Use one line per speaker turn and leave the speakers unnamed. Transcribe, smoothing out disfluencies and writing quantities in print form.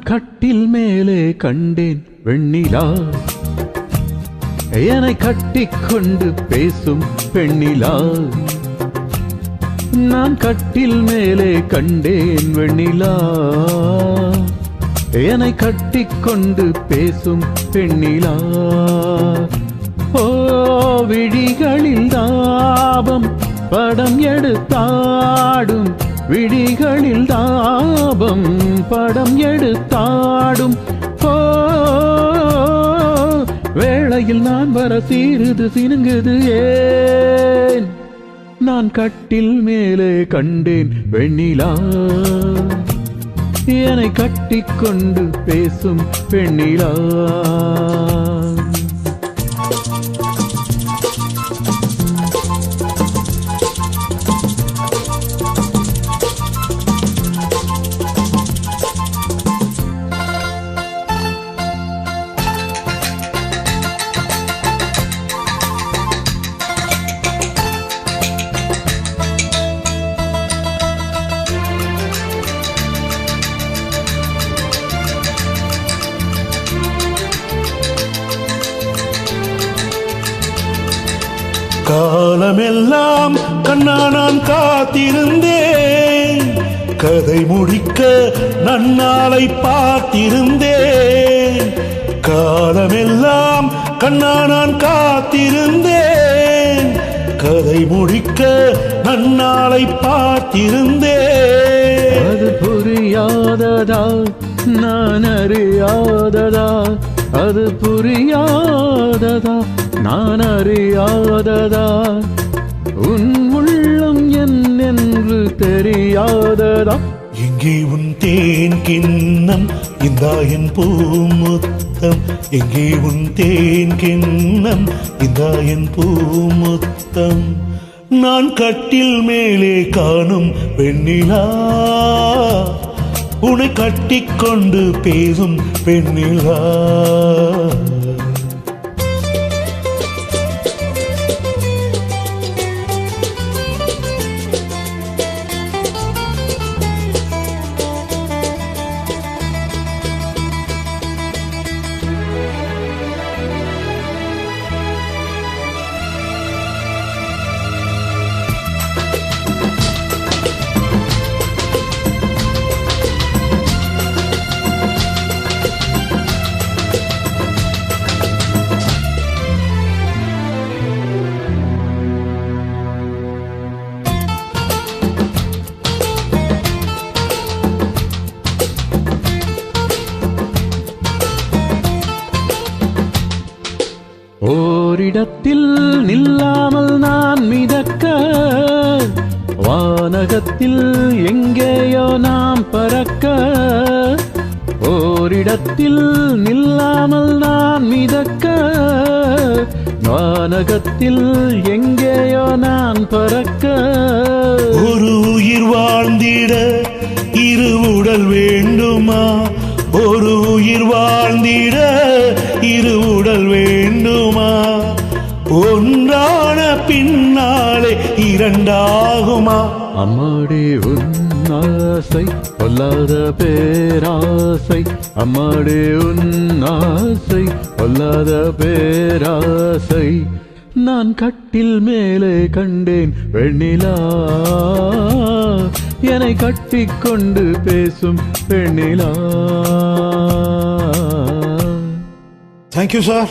கட்டில் மேலே கண்டேன் வெண்ணிலா, என்னை கட்டிக்கொண்டு பேசும் பெண்ணிலா. நான் கட்டில் மேலே கண்டேன் வெண்ணிலா, என்னை கட்டிக்கொண்டு பேசும் பெண்ணிலா. ஓ விழிகளில் தாபம் படம் எடுத்தாடும், விழிகளில் தாபம் படம் எடுத்தாடும். ஓ வேளையில் நான் வர சீருது சினுங்குது ஏன்? நான் கட்டில் மேலே கண்டேன் வெண்ணிலா, என்னை கட்டிக்கொண்டு பேசும் பெண்ணிலா.
காலமெல்லாம் கண்ணா நான் காத்திருந்தேன், கதை முடிக்க நன்னாளை பார்த்திருந்தேன். காலமெல்லாம் கண்ணா நான் காத்திருந்தேன், கதை முடிக்க நன்னாளை பார்த்திருந்தேன்.
அது புரியாததா நான் அறியாததா, அது புரியாததா நான் அறியாததா, உன் உள்ளம் என்னென்று தெரியாததா.
எங்கே உன் தேன் கிண்ணம் இந்தா என் பூமுத்தம், எங்கே உன் தேன் கிண்ணம் இந்தா என் பூமுத்தம். நான் கட்டில் மேலே காணும் பெண்ணிலா, உன்னை கட்டிக்கொண்டு பேசும் பெண்ணிலா.
ஓரிடத்தில் நில்லாமல் நான் மிதக்க, வானகத்தில் எங்கேயோ நாம் பறக்க. ஓரிடத்தில் நில்லாமல் நான் மிதக்க, வானகத்தில் எங்கேயோ நான் பறக்க.
ஒரு உயிர் வாழ்ந்திட இரு உடல் வேண்டுமா, ஒரு உயிர் வாழ்ந்திட இரு உடல் வேண்டுமா, ஒன்றான பின்னாலே இரண்டாகுமா.
அம்மாடி உன் ஆசை பொல்லாத பேராசை, அம்மாடி உன் ஆசை பொல்லாத பேராசை. நான் கட்டில் மேலே கண்டேன் வெண்ணிலா, என்னை கட்டிக்கொண்டு பேசும் பெண்ணிலா.
Thank you, sir.